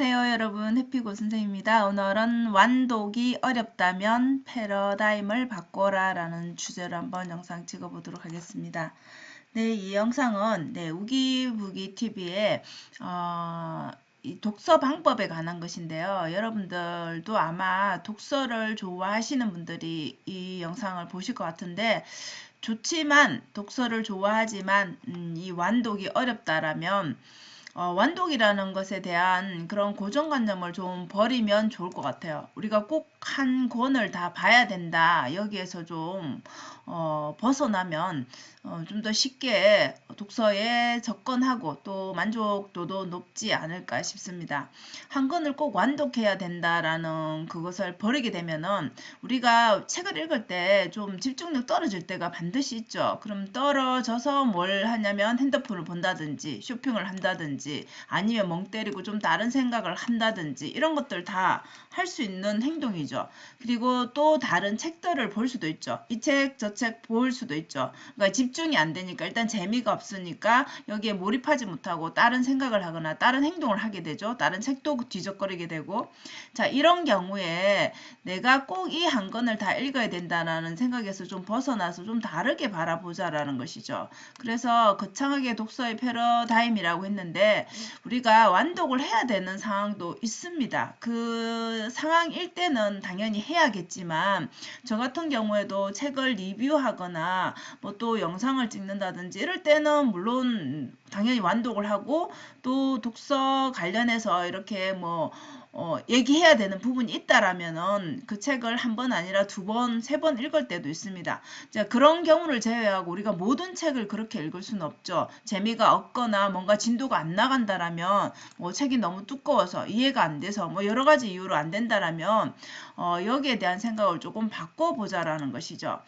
안녕하세요 여러분, 해피고 선생님입니다. 오늘은 완독이 어렵다면 패러다임을 바꿔라 라는 주제로 한번 영상 찍어보도록 하겠습니다. 네, 이 영상은 우기부기TV의 이 독서 방법에 관한 것인데요. 여러분들도 아마 독서를 좋아하시는 분들이 이 영상을 보실 것 같은데, 좋지만 독서를 좋아하지만 이 완독이 어렵다라면 완독이라는 것에 대한 그런 고정관념을 좀 버리면 좋을 것 같아요. 우리가 꼭 한 권을 다 봐야 된다. 여기에서 좀 벗어나면 좀 더 쉽게 독서에 접근하고 또 만족도도 높지 않을까 싶습니다. 한 권을 꼭 완독해야 된다라는 그것을 버리게 되면은 우리가 책을 읽을 때 좀 집중력 떨어질 때가 반드시 있죠. 그럼 떨어져서 뭘 하냐면 핸드폰을 본다든지 쇼핑을 한다든지 아니면 멍 때리고 좀 다른 생각을 한다든지 이런 것들 다 할 수 있는 행동이죠. 그리고 또 다른 책들을 볼 수도 있죠. 이 책, 저 책 볼 수도 있죠. 그러니까 집중이 안 되니까 일단 재미가 없으니까 여기에 몰입하지 못하고 다른 생각을 하거나 다른 행동을 하게 되죠. 다른 책도 뒤적거리게 되고. 자, 이런 경우에 내가 꼭 이 한 권을 다 읽어야 된다는 생각에서 좀 벗어나서 좀 다르게 바라보자라는 것이죠. 그래서 거창하게 독서의 패러다임이라고 했는데 우리가 완독을 해야 되는 상황도 있습니다. 그 상황일 때는 당연히 해야겠지만 저 같은 경우에도 책을 리뷰하거나 뭐 또 영상을 찍는다든지 이럴 때는 물론 당연히 완독을 하고 또 독서 관련해서 이렇게 뭐 얘기해야 되는 부분이 있다라면은 그 책을 한 번 아니라 두 번, 세 번 읽을 때도 있습니다. 자, 그런 경우를 제외하고 우리가 모든 책을 그렇게 읽을 수는 없죠. 재미가 없거나 뭔가 진도가 안 나간다라면 뭐 책이 너무 두꺼워서 이해가 안 돼서 뭐 여러 가지 이유로 안 된다라면 여기에 대한 생각을 조금 바꿔보자라는 것이죠.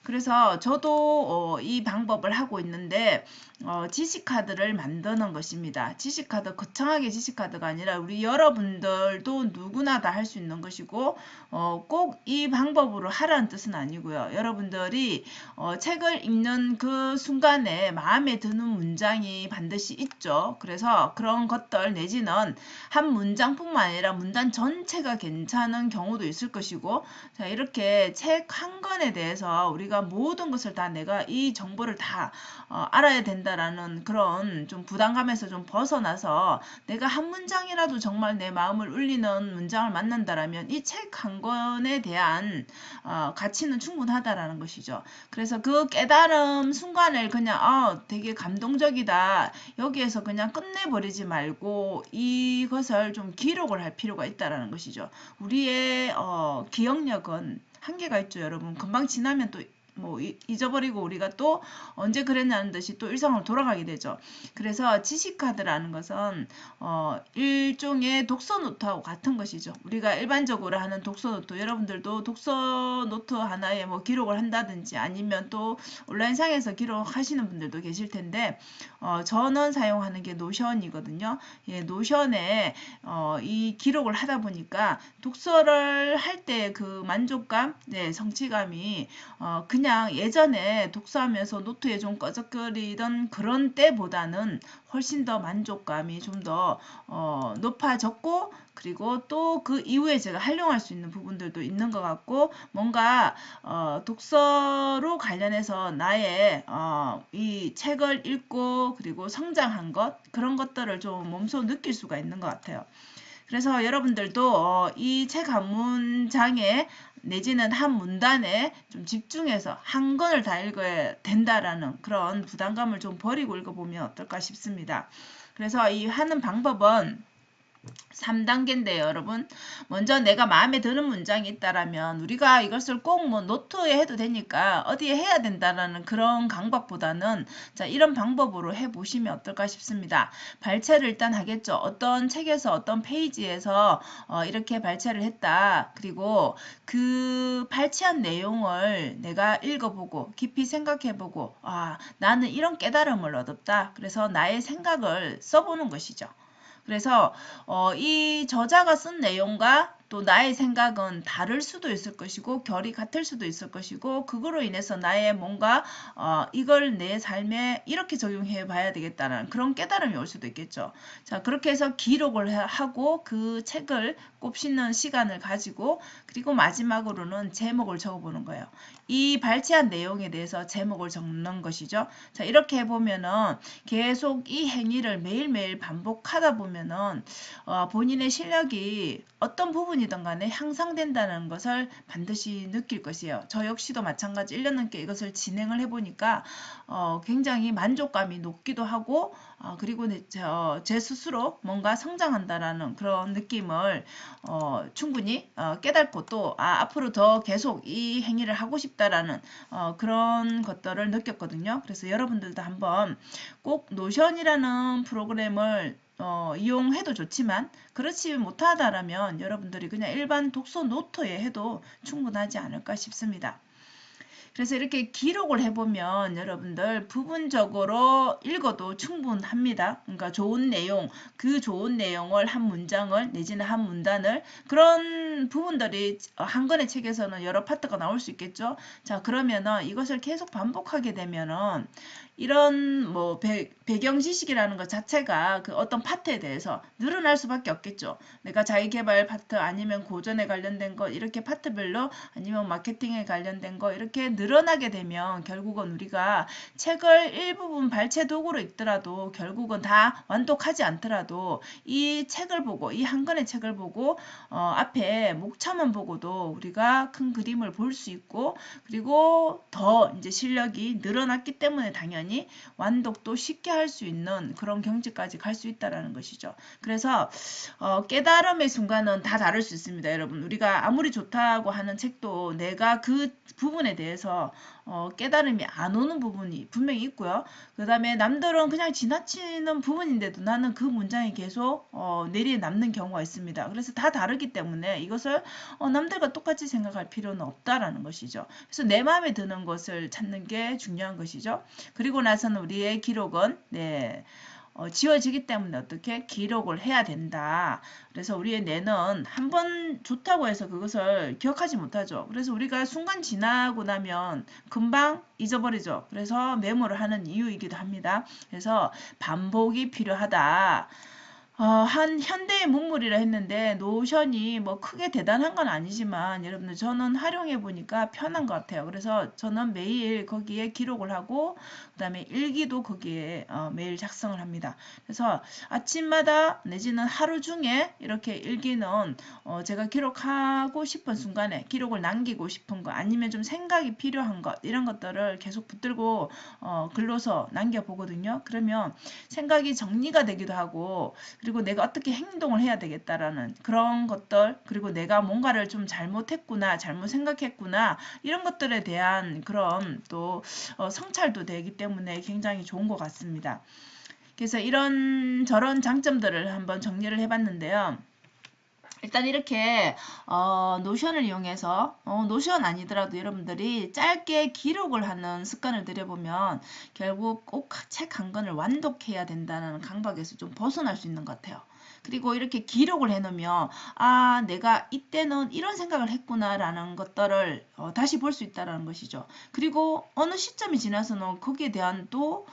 그래서 저도 이 방법을 하고 있는데 지식카드를 만드는 것입니다. 지식카드, 거창하게 지식카드가 아니라 우리 여러분들도 누구나 다 할 수 있는 것이고 꼭 이 방법으로 하라는 뜻은 아니고요. 여러분들이 책을 읽는 그 순간에 마음에 드는 문장이 반드시 있죠. 그래서 그런 것들 내지는 한 문장뿐만 아니라 문단 전체가 괜찮은 경우도 있을 것이고, 자, 이렇게 책 한 권에 대해서 우리가 모든 것을 다 내가 이 정보를 다 알아야 된다라는 그런 좀 부담감에서 좀 벗어나서 내가 한 문장이라도 정말 내 마음을 울리는 문장을 만난다라면 이 책 한 권에 대한 가치는 충분하다라는 것이죠. 그래서 그 깨달음 순간을 그냥 되게 감동적이다. 여기에서 그냥 끝내버리지 말고 이것을 좀 기록을 할 필요가 있다라는 것이죠. 우리의 기억력은 한계가 있죠, 여러분. 금방 지나면 또 뭐 잊어버리고 우리가 또 언제 그랬냐는 듯이 또 일상으로 돌아가게 되죠. 그래서 지식카드라는 것은 일종의 독서 노트하고 같은 것이죠. 우리가 일반적으로 하는 독서 노트, 여러분들도 독서 노트 하나에 뭐 기록을 한다든지 아니면 또 온라인상에서 기록하시는 분들도 계실 텐데 저는 사용하는 게 노션이거든요. 예, 노션에 이 기록을 하다 보니까 독서를 할 때 그 만족감, 성취감이 그냥 예전에 독서하면서 노트에 좀 꺼적거리던 그런 때보다는 훨씬 더 만족감이 좀 더 높아졌고, 그리고 또 그 이후에 제가 활용할 수 있는 부분들도 있는 것 같고, 뭔가 독서로 관련해서 나의 이 책을 읽고 그리고 성장한 것, 그런 것들을 좀 몸소 느낄 수가 있는 것 같아요. 그래서 여러분들도 이 책 한 문장에 내지는 한 문단에 좀 집중해서 한 권을 다 읽어야 된다라는 그런 부담감을 좀 버리고 읽어보면 어떨까 싶습니다. 그래서 이 하는 방법은 3단계인데요, 여러분. 먼저 내가 마음에 드는 문장이 있다라면 우리가 이것을 꼭 뭐 노트에 해도 되니까 어디에 해야 된다라는 그런 강박보다는 자, 이런 방법으로 해보시면 어떨까 싶습니다. 발췌를 일단 하겠죠. 어떤 책에서 어떤 페이지에서 이렇게 발췌를 했다. 그리고 그 발췌한 내용을 내가 읽어보고 깊이 생각해보고 나는 이런 깨달음을 얻었다. 그래서 나의 생각을 써보는 것이죠. 그래서 이 저자가 쓴 내용과 또 나의 생각은 다를 수도 있을 것이고 결이 같을 수도 있을 것이고 그거로 인해서 나의 뭔가 이걸 내 삶에 이렇게 적용해 봐야 되겠다는 그런 깨달음이 올 수도 있겠죠. 자, 그렇게 해서 기록을 하고 그 책을 꼽시는 시간을 가지고 그리고 마지막으로는 제목을 적어보는 거예요. 이 발췌한 내용에 대해서 제목을 적는 것이죠. 자, 이렇게 해보면은 계속 이 행위를 매일매일 반복하다 보면은 본인의 실력이 어떤 부분이든 간에 향상된다는 것을 반드시 느낄 것이에요. 저 역시도 마찬가지 1년 넘게 이것을 진행을 해보니까 굉장히 만족감이 높기도 하고 그리고 제 스스로 뭔가 성장한다라는 그런 느낌을 충분히 깨닫고 또 앞으로 더 계속 이 행위를 하고 싶다라는 그런 것들을 느꼈거든요. 그래서 여러분들도 한번 꼭 노션이라는 프로그램을 이용해도 좋지만 그렇지 못하다라면 여러분들이 그냥 일반 독서 노트에 해도 충분하지 않을까 싶습니다. 그래서 이렇게 기록을 해보면 여러분들 부분적으로 읽어도 충분합니다. 그러니까 좋은 내용, 그 좋은 내용을 한 문장을 내지는 한 문단을 그런 부분들이 한 권의 책에서는 여러 파트가 나올 수 있겠죠. 자, 그러면은 이것을 계속 반복하게 되면은 이런 뭐 배경 지식이라는 것 자체가 그 어떤 파트에 대해서 늘어날 수밖에 없겠죠. 내가 자기개발 파트 아니면 고전에 관련된 것 이렇게 파트별로 아니면 마케팅에 관련된 거 이렇게 늘어나게 되면 결국은 우리가 책을 일부분 발췌 도구로 읽더라도 결국은 다 완독하지 않더라도 이 책을 보고 이 한 권의 책을 보고 앞에 목차만 보고도 우리가 큰 그림을 볼 수 있고 그리고 더 이제 실력이 늘어났기 때문에 당연히 완독도 쉽게 할 수 있는 그런 경지까지 갈 수 있다라는 것이죠. 그래서 깨달음의 순간은 다 다를 수 있습니다. 여러분 우리가 아무리 좋다고 하는 책도 내가 그 부분에 대해서 깨달음이 안 오는 부분이 분명히 있고요. 그 다음에 남들은 그냥 지나치는 부분인데도 나는 그 문장이 계속 뇌리에 남는 경우가 있습니다. 그래서 다 다르기 때문에 이것을 남들과 똑같이 생각할 필요는 없다라는 것이죠. 그래서 내 마음에 드는 것을 찾는 게 중요한 것이죠. 그리고 나서는 우리의 기록은 지워지기 때문에 어떻게 기록을 해야 된다. 그래서 우리의 뇌는 한 번 좋다고 해서 그것을 기억하지 못하죠. 그래서 우리가 순간 지나고 나면 금방 잊어버리죠. 그래서 메모를 하는 이유이기도 합니다. 그래서 반복이 필요하다. 한 현대의 문물이라 했는데 노션이 뭐 크게 대단한 건 아니지만 여러분들 저는 활용해 보니까 편한 것 같아요. 그래서 저는 매일 거기에 기록을 하고 그다음에 일기도 거기에 매일 작성을 합니다. 그래서 아침마다 내지는 하루 중에 이렇게 일기는 제가 기록하고 싶은 순간에 기록을 남기고 싶은 거 아니면 좀 생각이 필요한 것 이런 것들을 계속 붙들고 글로서 남겨보거든요. 그러면 생각이 정리가 되기도 하고 그리고 내가 어떻게 행동을 해야 되겠다라는 그런 것들 그리고 내가 뭔가를 좀 잘못했구나 잘못 생각했구나 이런 것들에 대한 그런 또 성찰도 되기 때문에 굉장히 좋은 것 같습니다. 그래서 이런 저런 장점들을 한번 정리를 해봤는데요. 일단 이렇게 노션을 이용해서 노션 아니더라도 여러분들이 짧게 기록을 하는 습관을 들여보면 결국 꼭 책 한 권을 완독해야 된다는 강박에서 좀 벗어날 수 있는 것 같아요. 그리고 이렇게 기록을 해놓으면 내가 이때는 이런 생각을 했구나 라는 것들을 다시 볼 수 있다는 것이죠. 그리고 어느 시점이 지나서는 거기에 대한 또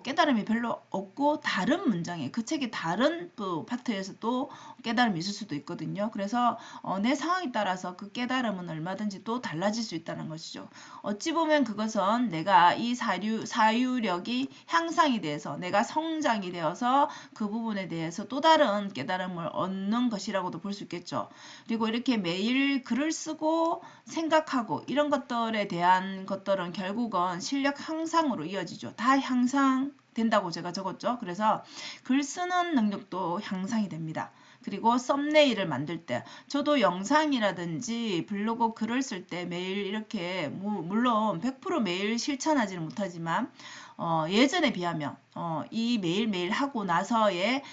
깨달음이 별로 없고 다른 문장에 그 책의 다른 또 파트에서 또 깨달음이 있을 수도 있거든요. 그래서 내 상황에 따라서 그 깨달음은 얼마든지 또 달라질 수 있다는 것이죠. 어찌 보면 그것은 내가 이 사유력이 향상이 돼서 내가 성장이 되어서 그 부분에 대해서 또 다른 깨달음을 얻는 것이라고도 볼 수 있겠죠. 그리고 이렇게 매일 글을 쓰고 생각하고 이런 것들에 대한 것들은 결국은 실력 향상으로 이어지죠. 다 향상된다고 제가 적었죠. 그래서 글 쓰는 능력도 향상이 됩니다. 그리고 썸네일을 만들 때 저도 영상이라든지 블로그 글을 쓸 때 매일 이렇게 물론 100% 매일 실천하지는 못하지만 예전에 비하면 이 매일매일 하고 나서의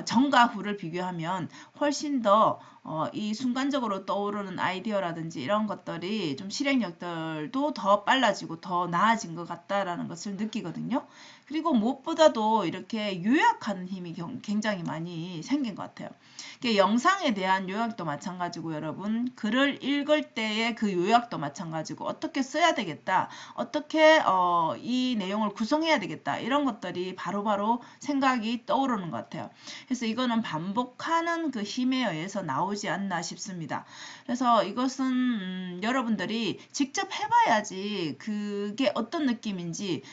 전과 후를 비교하면 훨씬 더 이 순간적으로 떠오르는 아이디어라든지 이런 것들이 좀 실행력들도 더 빨라지고 더 나아진 것 같다라는 것을 느끼거든요. 그리고 무엇보다도 이렇게 요약하는 힘이 굉장히 많이 생긴 것 같아요. 영상에 대한 요약도 마찬가지고 여러분 글을 읽을 때의 그 요약도 마찬가지고 어떻게 써야 되겠다, 어떻게 이 내용을 구성해야 되겠다 이런 것들이 바로바로 생각이 떠오르는 것 같아요. 그래서 이거는 반복하는 그 힘에 의해서 나오지 않나 싶습니다. 그래서 이것은 여러분들이 직접 해봐야지 그게 어떤 느낌인지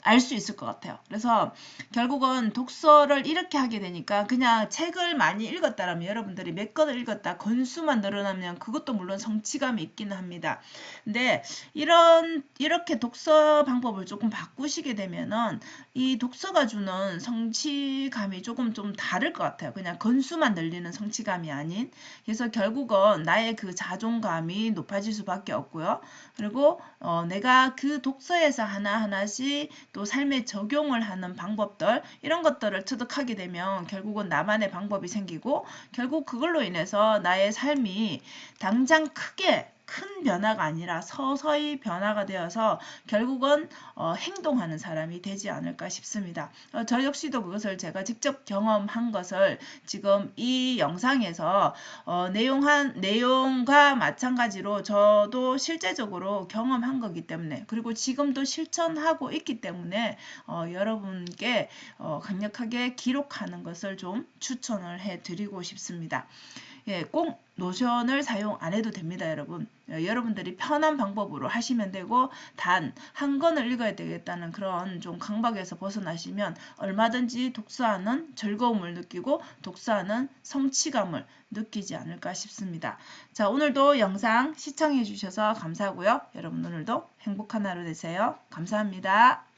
알 수 있을 것 같아요. 그래서 결국은 독서를 이렇게 하게 되니까 그냥 책을 많이 읽었다라면 여러분들이 몇 권을 읽었다 권수만 늘어나면 그것도 물론 성취감이 있기는 합니다. 근데 이렇게 독서 방법을 조금 바꾸시게 되면은 이 독서가 주는 성취감이 조금 좀 다를 것 같아요. 그냥 권수만 늘리는 성취감이 아닌. 그래서 결국은 나의 그 자존감이 높아질 수밖에 없고요. 그리고 내가 그 독서에서 하나하나씩 또 삶에 적용을 하는 방법들 이런 것들을 터득하게 되면 결국은 나만의 방법이 생기고 결국 그걸로 인해서 나의 삶이 당장 크게 큰 변화가 아니라 서서히 변화가 되어서 결국은 행동하는 사람이 되지 않을까 싶습니다. 저 역시도 그것을 제가 직접 경험한 것을 지금 이 영상에서 내용과 마찬가지로 저도 실제적으로 경험한 거기 때문에 그리고 지금도 실천하고 있기 때문에 여러분께 강력하게 기록하는 것을 좀 추천을 해드리고 싶습니다. 예, 꼭 노션을 사용 안 해도 됩니다, 여러분. 여러분들이 편한 방법으로 하시면 되고 단 한 권을 읽어야 되겠다는 그런 좀 강박에서 벗어나시면 얼마든지 독서하는 즐거움을 느끼고 독서하는 성취감을 느끼지 않을까 싶습니다. 자, 오늘도 영상 시청해 주셔서 감사하고요. 여러분 오늘도 행복한 하루 되세요. 감사합니다.